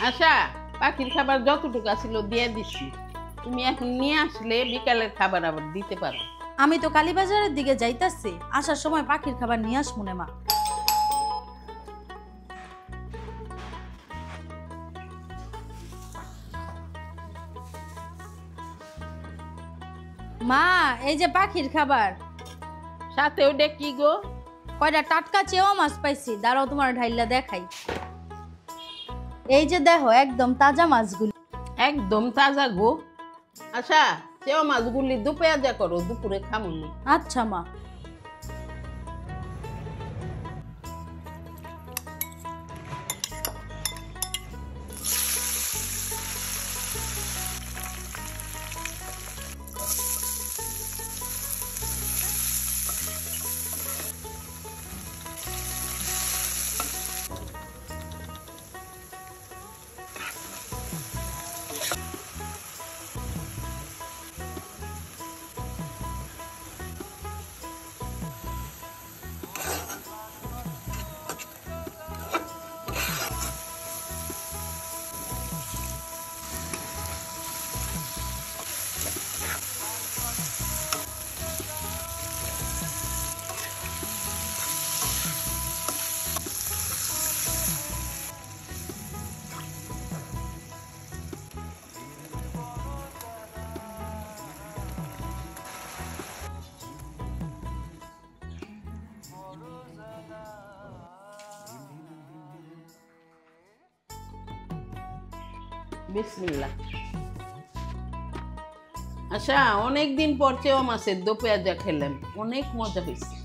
আশা, পাখির খাবার যতটুকু ছিল দিয়ে দিছি। তুমি এখন নিয়ে আসলে বিকালের খাবার আবার দিতে পারো। আমি তো কালীবাজারের দিকে যাইতাছি, আসার সময় পাখির খাবার নিয়ে আসমু নে মা। মা, এই যে পাখির খাবার। সাথে ওটা কি গো? কয়টা টাটকা চেওয়া মাছ পাইছি, দাঁড়াও তোমার ঢাইলা দেখাই। এই যে দেখো, একদম তাজা মাছগুলি। একদম তাজা গো। আচ্ছা, চেও মাছগুলি দুপেঁয়াজা করো, দুপুরে খামুনি। আচ্ছা মা। বিসমিল্লাহ। আচ্ছা, অনেকদিন পর চেও মাছের দুপেঁয়াজা খেলাম, অনেক মজা হয়েছে।